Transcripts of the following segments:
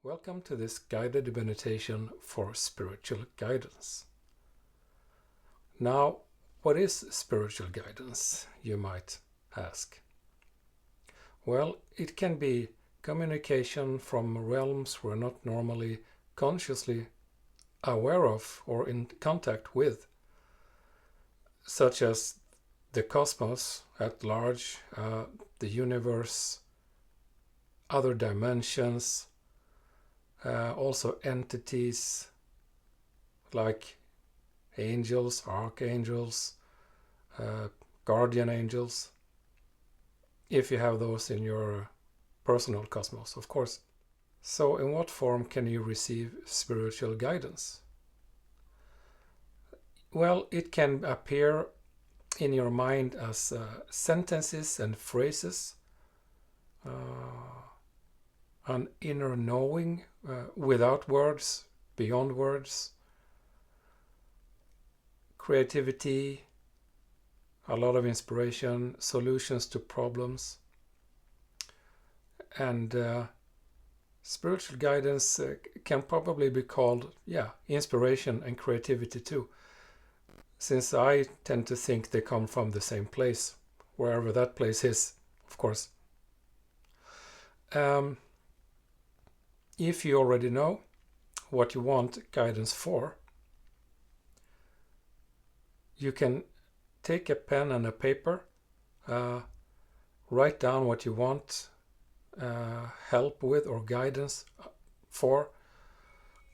Welcome to this guided meditation for spiritual guidance. Now, what is spiritual guidance, you might ask? Well, it can be communication from realms we're not normally consciously aware of or in contact with, such as the cosmos at large, the universe, other dimensions, also entities like angels, archangels, guardian angels, if you have those in your personal cosmos, of course. So in what form can you receive spiritual guidance? Well, it can appear in your mind as sentences and phrases, an inner knowing without words, beyond words, creativity, a lot of inspiration, solutions to problems. And spiritual guidance can probably be called, inspiration and creativity too, since I tend to think they come from the same place, wherever that place is, of course. If you already know what you want guidance for, you can take a pen and a paper, write down what you want help with or guidance for,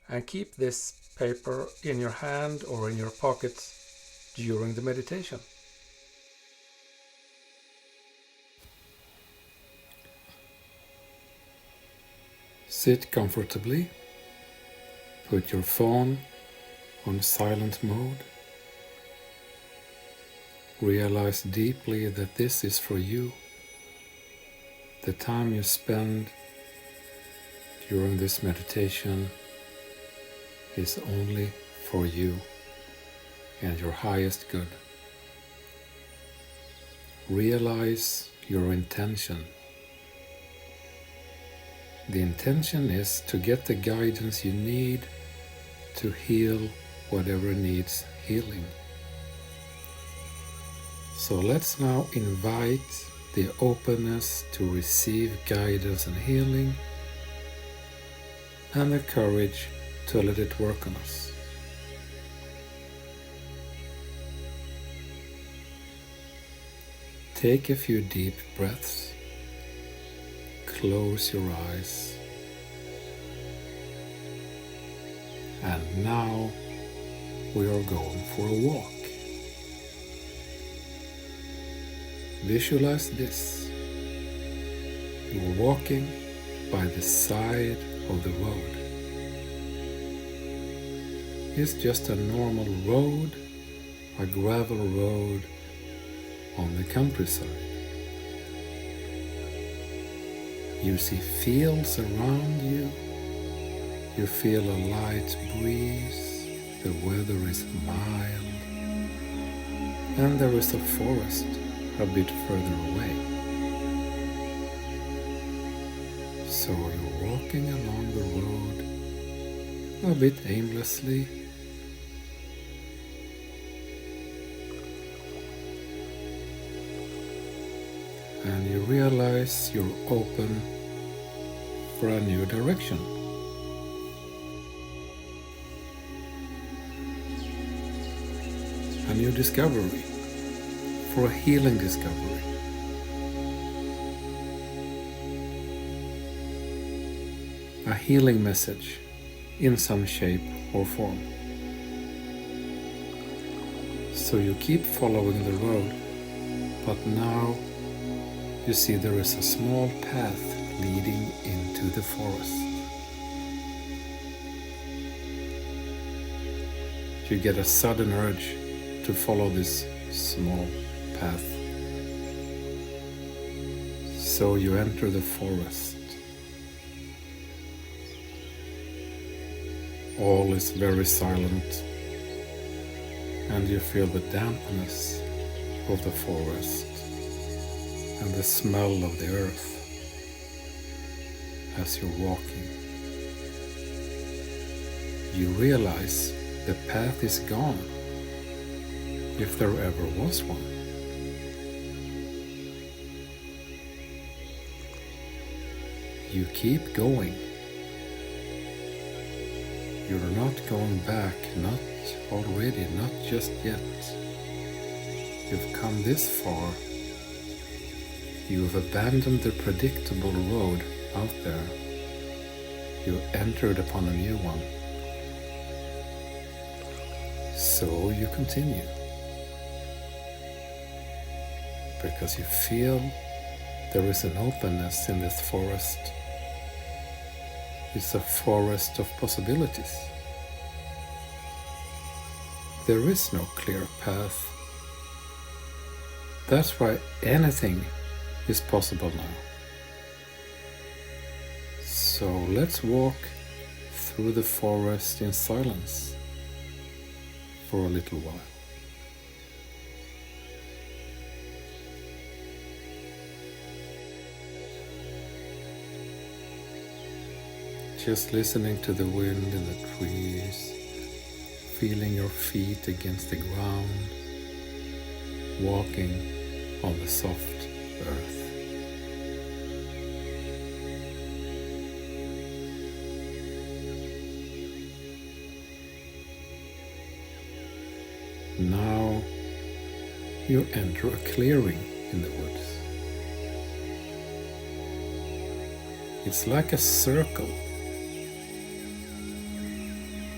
and keep this paper in your hand or in your pocket during the meditation. Sit comfortably, put your phone on silent mode. Realize deeply that this is for you. The time you spend during this meditation is only for you and your highest good. Realize your intention. The intention is to get the guidance you need to heal whatever needs healing. So let's now invite the openness to receive guidance and healing, and the courage to let it work on us. Take a few deep breaths. Close your eyes. And now we are going for a walk. Visualize this. You're walking by the side of the road. It's just a normal road, a gravel road on the countryside. You see fields around you. You feel a light breeze. The weather is mild. And there is a forest a bit further away. So you're walking along the road a bit aimlessly. And you realize you're open for a new direction. A new discovery, for a healing discovery. A healing message in some shape or form. So you keep following the road, but now you see there is a small path leading into the forest. You get a sudden urge to follow this small path. So you enter the forest. All is very silent, and you feel the dampness of the forest and the smell of the earth as you're walking. you realize the path is gone, if there ever was one. You keep going. You're not going back, not already, not just yet. You've come this far. You've abandoned the predictable road out there. You entered upon a new one. So you continue. Because you feel there is an openness in this forest. It's a forest of possibilities. There is no clear path. That's why anything is possible now. So let's walk through the forest in silence for a little while. Just listening to the wind in the trees, feeling your feet against the ground, walking on the soft earth. Now you enter a clearing in the woods. It's like a circle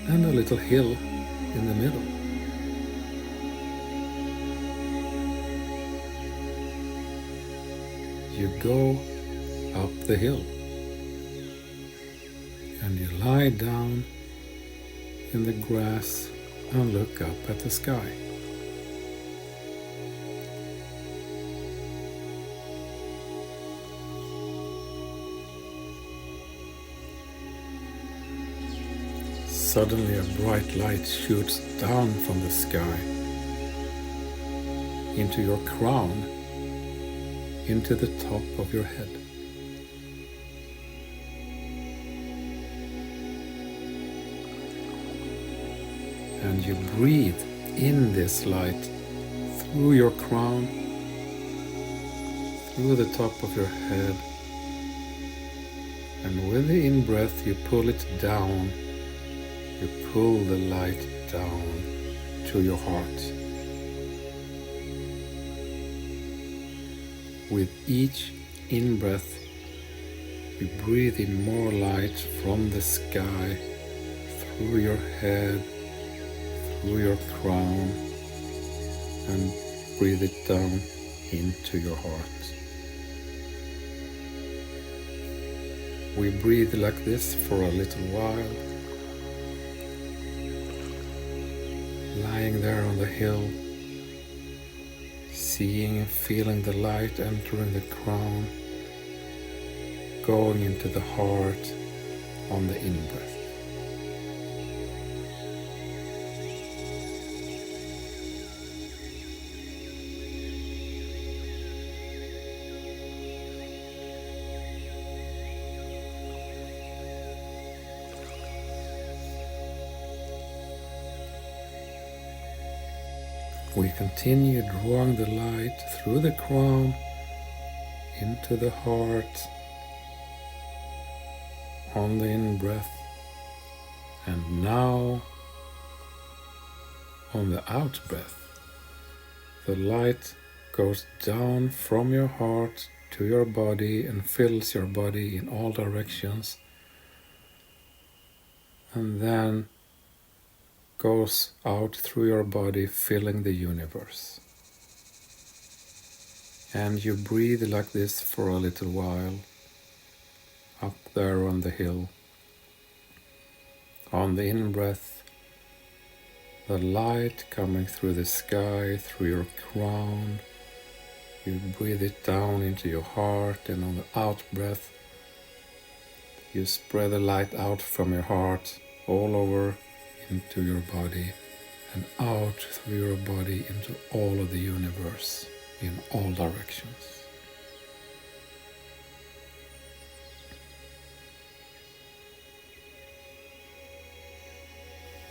and a little hill in the middle. You go up the hill and you lie down in the grass and look up at the sky. Suddenly a bright light shoots down from the sky into your crown, into the top of your head. And you breathe in this light through your crown, through the top of your head, and with the in-breath you pull it down. You pull the light down to your heart. With each in-breath, you breathe in more light from the sky, through your head, through your crown, and breathe it down into your heart. We breathe like this for a little while. Lying there on the hill, seeing and feeling the light entering the crown, going into the heart on the in-breath. We continue drawing the light through the crown into the heart on the in-breath, and now on the out-breath. The light goes down from your heart to your body and fills your body in all directions, and then goes out through your body, filling the universe. And you breathe like this for a little while, up there on the hill. On the in-breath, the light coming through the sky, through your crown. You breathe it down into your heart, and on the out-breath, you spread the light out from your heart all over into your body and out through your body into all of the universe in all directions.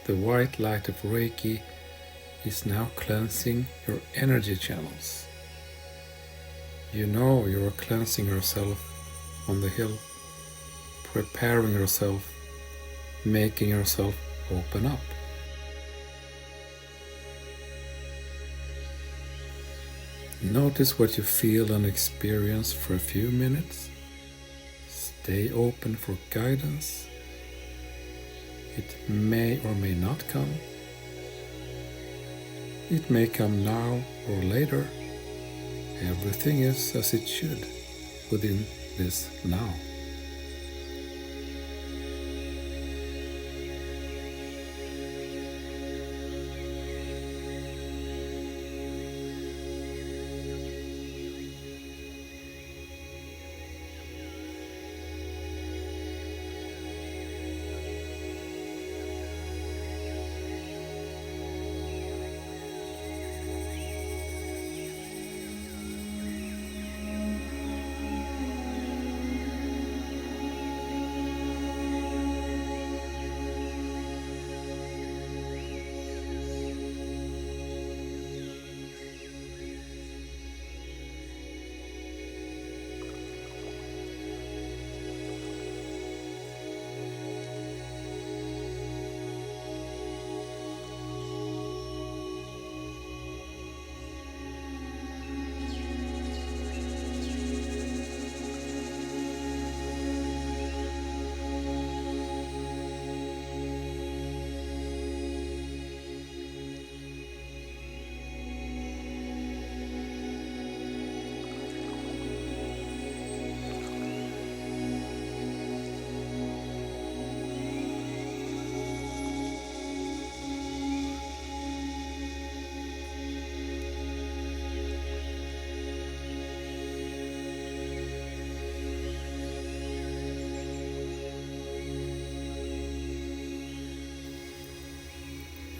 The white light of Reiki is now cleansing your energy channels. You know you are cleansing yourself on the hill, preparing yourself, making yourself open up. Notice what you feel and experience for a few minutes. Stay open for guidance. It may or may not come. It may come now or later. Everything is as it should within this now.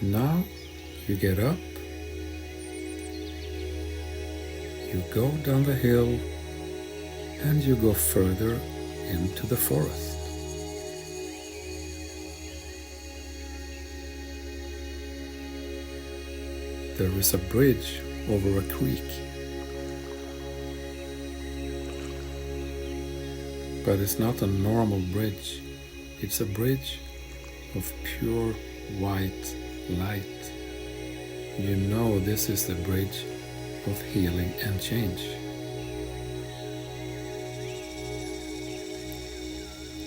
Now you get up, you go down the hill, and you go further into the forest. There is a bridge over a creek, but it's not a normal bridge. It's a bridge of pure white light. You know this is the bridge of healing and change.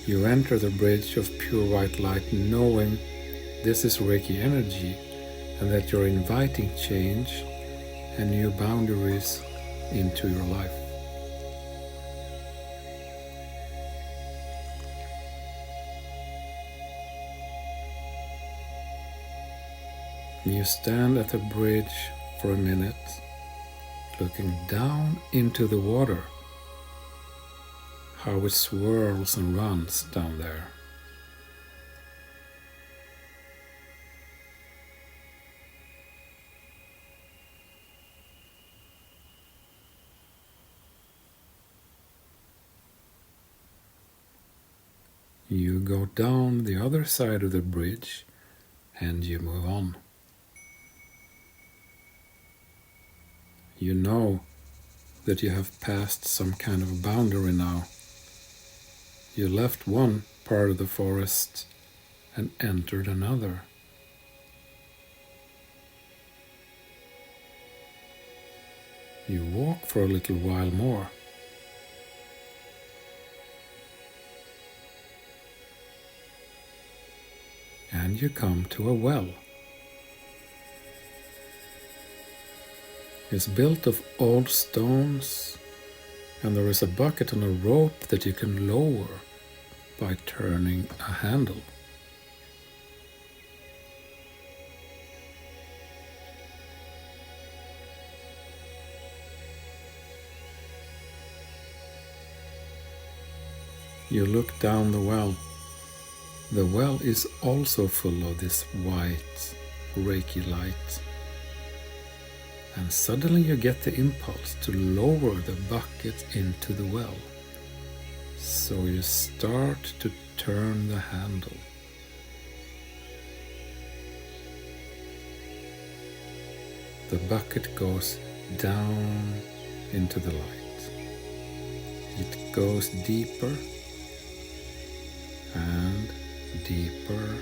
You enter the bridge of pure white light knowing this is Reiki energy and that you're inviting change and new boundaries into your life. You stand at the bridge for a minute, looking down into the water, how it swirls and runs down there. You go down the other side of the bridge and you move on. You know that you have passed some kind of boundary now. You left one part of the forest and entered another. You walk for a little while more. And you come to a well. It's built of old stones, and there is a bucket and a rope that you can lower by turning a handle. You look down the well. The well is also full of this white Reiki light. And suddenly you get the impulse to lower the bucket into the well. So you start to turn the handle. the bucket goes down into the light. It goes deeper and deeper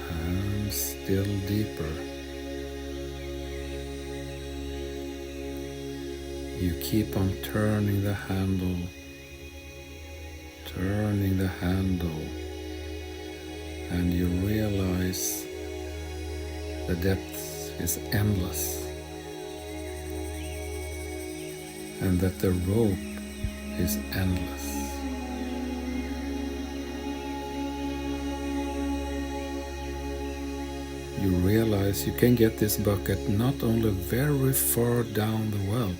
and still deeper. You keep on turning the handle, and you realize the depth is endless, and that the rope is endless. You realize you can get this bucket not only very far down the well,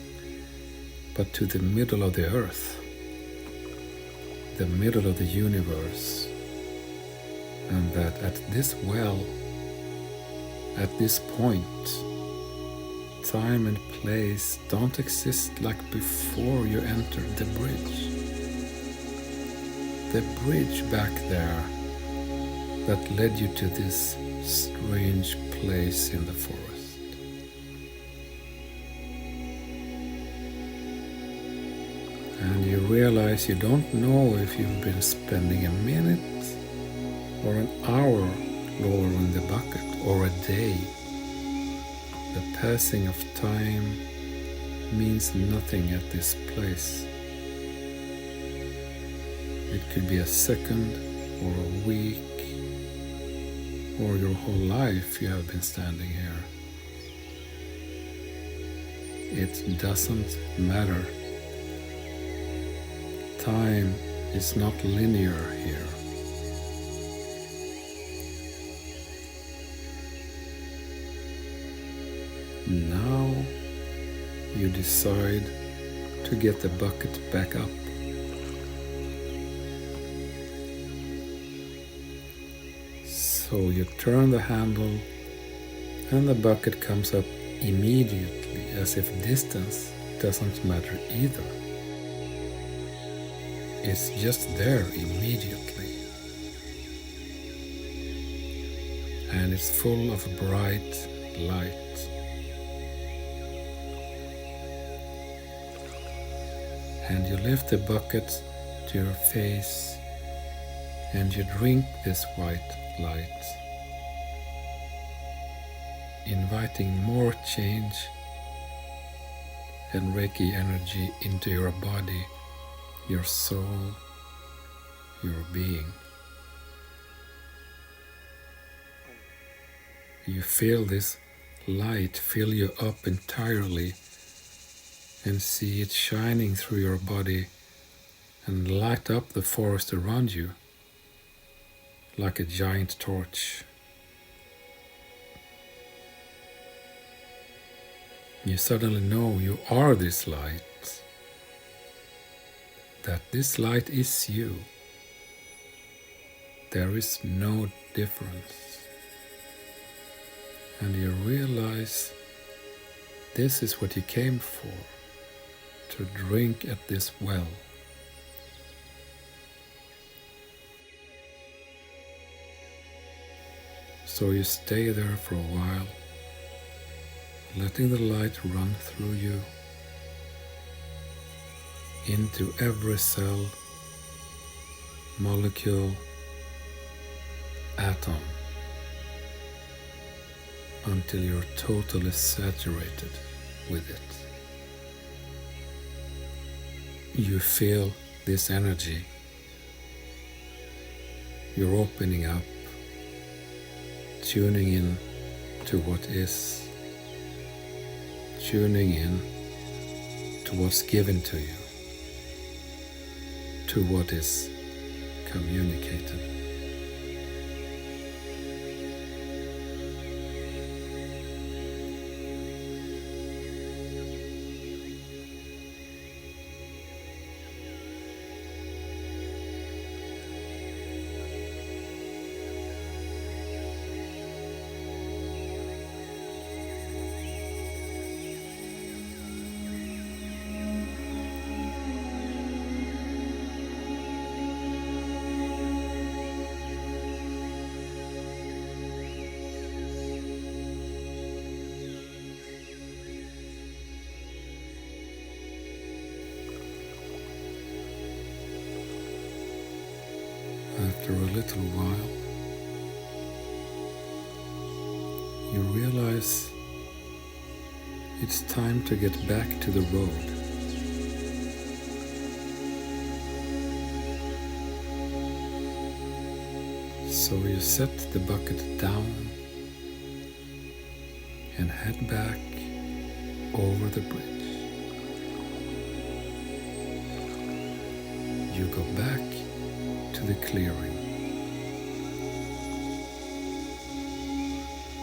but to the middle of the earth, the middle of the universe, and that at this well, at this point, time and place don't exist like before you entered the bridge. The bridge back there that led you to this strange place in the forest. And you realize you don't know if you've been spending a minute or an hour lowering the bucket or a day. The passing of time means nothing at this place. It could be a second or a week or your whole life you have been standing here. It doesn't matter. Time is not linear here. Now you decide to get the bucket back up. So you turn the handle and the bucket comes up immediately, as if distance doesn't matter either. It's just there immediately. And it's full of bright light. And you lift the bucket to your face and you drink this white light, inviting more change and Reiki energy into your body, your soul, your being. You feel this light fill you up entirely and see it shining through your body and light up the forest around you like a giant torch. You suddenly know you are this light, that this light is you. There is no difference. And you realize this is what you came for, to drink at this well. So you stay there for a while, letting the light run through you, into every cell, molecule, atom, until you're totally saturated with it. You feel this energy. You're opening up, tuning in to what is, tuning in to what's given to you, to what is communicated. after a little while, you realize it's time to get back to the road. So you set the bucket down and head back over the bridge. You go back to the clearing.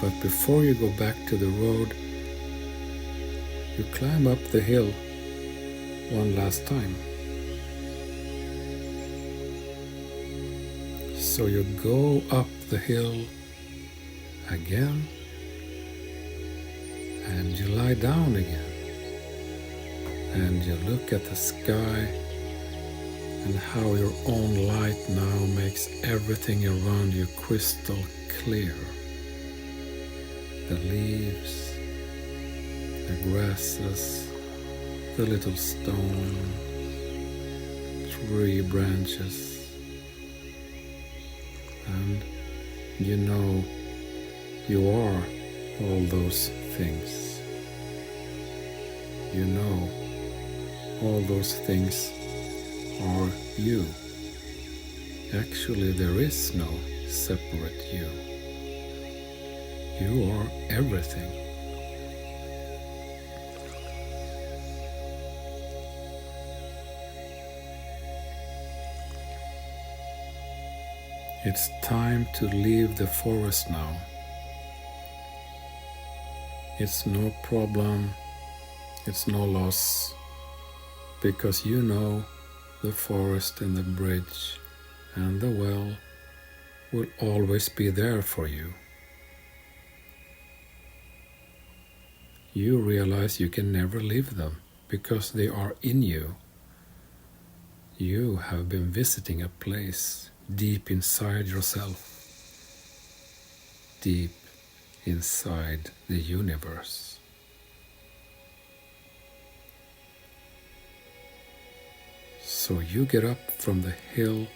But before you go back to the road, you climb up the hill one last time. So you go up the hill again, and you lie down again, and you look at the sky and how your own light now makes everything around you crystal clear. The leaves, the grasses, the little stone, tree branches, and you know you are all those things. You know all those things are you. Actually, there is no separate you. You are everything. It's time to leave the forest now. It's no problem, it's no loss, because you know the forest and the bridge and the well will always be there for you. You realize you can never leave them because they are in you. You have been visiting a place deep inside yourself, deep inside the universe. So you get up from the hill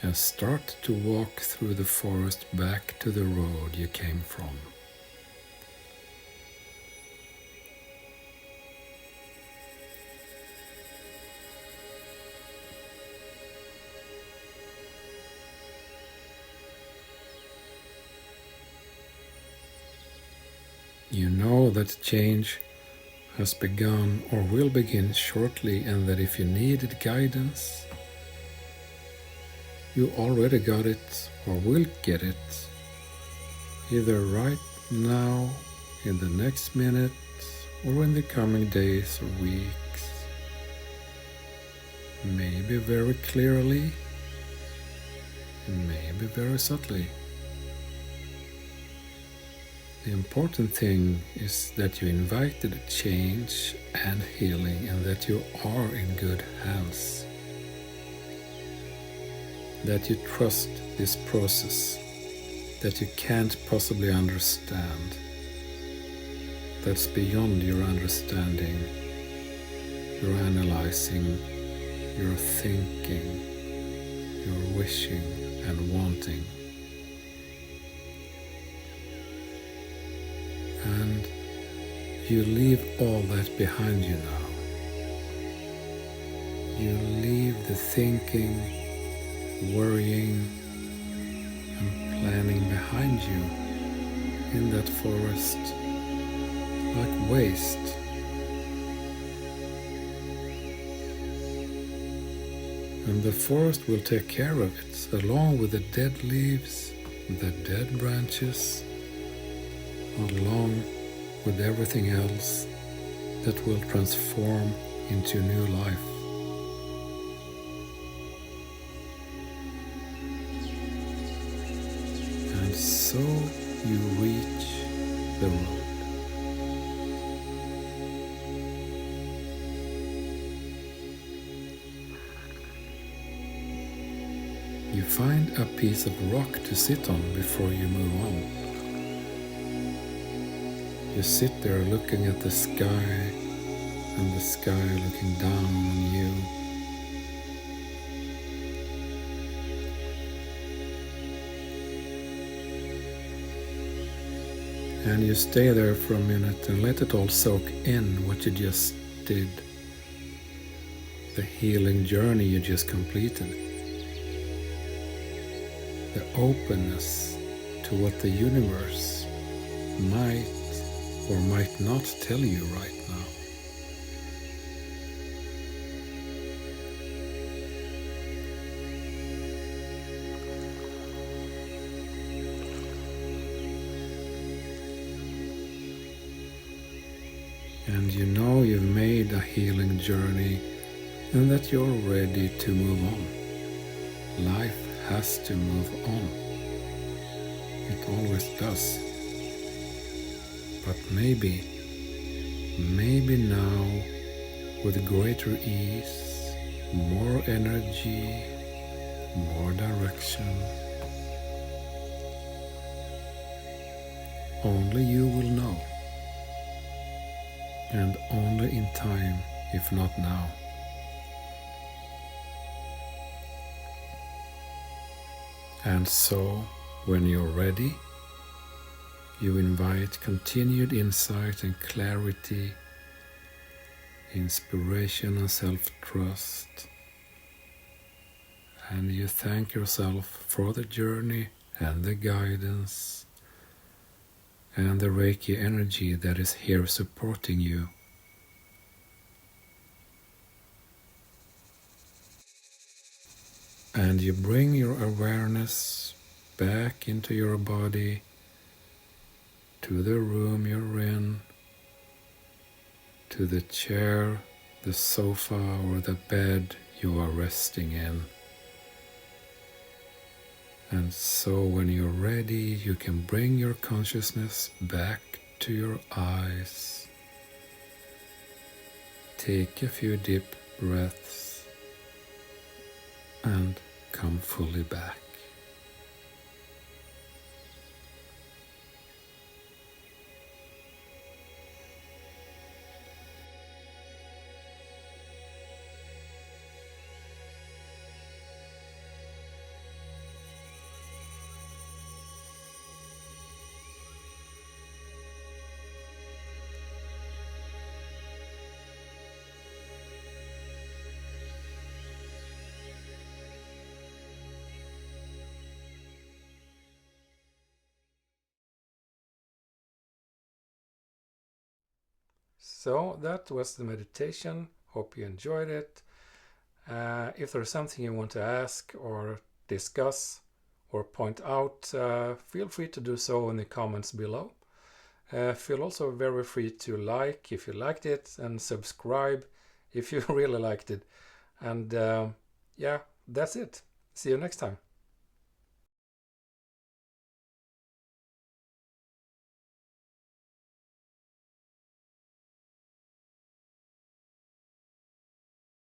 and start to walk through the forest back to the road you came from. You know that change has begun or will begin shortly, and that if you needed guidance, you already got it or will get it, either right now, in the next minute, or in the coming days or weeks. Maybe very clearly, and maybe very subtly. The important thing is that you invited change and healing, and that you are in good hands. That you trust this process that you can't possibly understand, that's beyond your understanding, your analyzing, your thinking, your wishing and wanting. And you leave all that behind you now. You leave the thinking, worrying and planning behind you in that forest like waste. And the forest will take care of it, along with the dead leaves, the dead branches, along with everything else that will transform into new life. And so you reach the road. You find a piece of rock to sit on before you move on. You sit there looking at the sky, and the sky looking down on you. And you stay there for a minute and let it all soak in what you just did. The healing journey you just completed. The openness to what the universe might or might not tell you right now. And you know you've made a healing journey and that you're ready to move on. Life has to move on. It always does. But maybe now with greater ease, more energy, more direction. Only you will know. And only in time, if not now. And so, when you're ready, you invite continued insight and clarity, inspiration and self-trust, and you thank yourself for the journey and the guidance and the Reiki energy that is here supporting you. And you bring your awareness back into your body, to the room you're in, to the chair, the sofa, or the bed you are resting in. And so when you're ready, you can bring your consciousness back to your eyes. Take a few deep breaths and come fully back. So that was the meditation. Hope you enjoyed it. If there's something you want to ask or discuss or point out, feel free to do so in the comments below. Feel also very free to like if you liked it and subscribe if you really liked it. And yeah, that's it. See you next time.